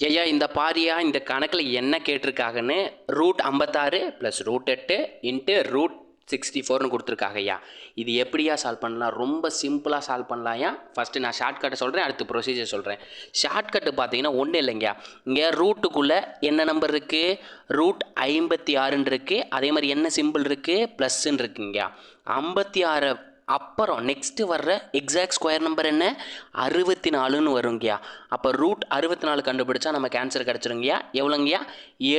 ஐயா இந்த பாரியா இந்த கணக்கில் என்ன கேட்டிருக்காங்கன்னு √56 + √8 இன்ட்டு √64ன்னு கொடுத்துருக்காங்க ஐயா. இது எப்படியா சால்வ் பண்ணலாம்? ரொம்ப சிம்பிளாக சால்வ் பண்ணலாம்யா. ஃபஸ்ட்டு நான் ஷார்ட்கட்டை சொல்கிறேன், அடுத்து ப்ரொசீஜர் சொல்கிறேன். ஷார்ட்கட்டு பார்த்தீங்கன்னா ஒன்றும் இல்லைங்கய்யா. இங்கே ரூட்டுக்குள்ளே என்ன நம்பர் இருக்குது? √56ன்னு இருக்குது. அதே மாதிரி என்ன சிம்பிள் இருக்குது? ப்ளஸ்ன்னு இருக்குங்கய்யா. 56 அப்புறம் நெக்ஸ்ட்டு வர்ற எக்ஸாக்ட் ஸ்கொயர் நம்பர் என்ன? 64ன்னு வருங்கய்யா. அப்போ √64 கண்டுபிடிச்சா நமக்கு ஆன்சர் கிடச்சிருங்கய்யா. எவ்வளோங்கய்யா?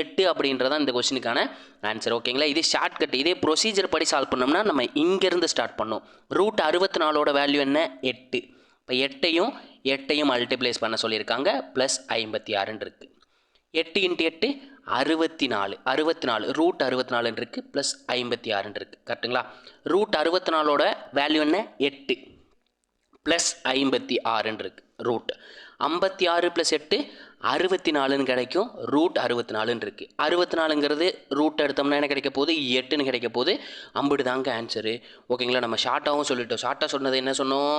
8 அப்படின்றதான் இந்த கொஸ்டினுக்கான ஆன்சர். ஓகேங்களா? இதே ஷார்ட்கட், இதே ப்ரொசீஜர் படி சால்வ் பண்ணோம்னா நம்ம இங்கேருந்து ஸ்டார்ட் பண்ணோம். √64ஓட வேல்யூ என்ன? 8. இப்போ 8ஐயும் மல்டிப்ளைஸ் பண்ண சொல்லியிருக்காங்க. +56ன்னு இருக்குது. 8 × 8 64. 64 இருக்குது +56ன்னு இருக்குது. கரெக்டுங்களா? √64ஓட வேல்யூ என்ன? 8 +56ன்னு இருக்குது. ரூட் 56 + 8 64ன்னு கிடைக்கும். √64ன்னு இருக்குது. 64ங்கிறது ரூட் எடுத்தோம்னா என்ன கிடைக்க போகுது? 8ன்னு கிடைக்க போகுது. அம்புட்டு தாங்க ஆன்சரு. ஓகேங்களா? நம்ம ஷார்ட்டாகவும் சொல்லிட்டோம். ஷார்ட்டாக சொன்னது என்ன சொன்னோம்?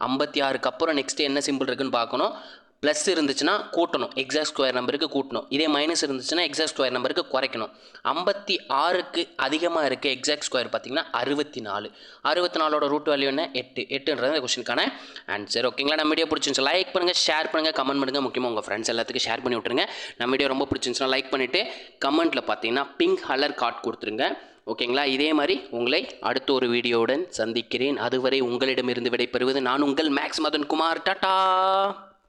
56க்கு அப்புறம் நெக்ஸ்ட்டு என்ன சிம்பிள் இருக்குன்னு பார்க்கணும். ப்ளஸ் இருந்துச்சுன்னா கூட்டணும், எக்ஸாக்ட் ஸ்கொயர் நம்பருக்கு கூட்டணும். இதே மைனஸ் இருந்துச்சுன்னா எக்ஸாக்ட் ஸ்கொயர் நம்பருக்கு குறைக்கணும். 56க்கு அதிகமாக இருக்குது எக்ஸாக்ட் ஸ்கொயர் பார்த்தீங்கன்னா 64. 64ஓட ரூட் வேல்யூ என்ன? 8. 8ன்றது இந்த கொஸ்டினுக்கான ஆன்சர். ஓகேங்களா? நம்ம வீடியோ பிடிச்சிருந்துச்சு லைக் பண்ணுங்கள், ஷேர் பண்ணுங்கள், கமெண்ட் பண்ணுங்கள். முக்கியமாக உங்கள் ஃப்ரெண்ட்ஸ் எல்லாத்துக்கும் ஷேர் பண்ணி விட்டுருங்க. நம்ம வீடியோ ரொம்ப பிடிச்சிருந்துச்சுன்னா லைக் பண்ணிவிட்டு கமெண்ட்டில் பார்த்தீங்கன்னா பிங்க் கலர் கார்ட் கொடுத்துருங்க. ஓகேங்களா? இதே மாதிரி உங்களை அடுத்த ஒரு வீடியோவுடன் சந்திக்கிறேன். அதுவரை உங்களிடமிருந்து விடைபெறுவது நான் உங்கள் மேக்ஸ் மதன் குமார். டாடா.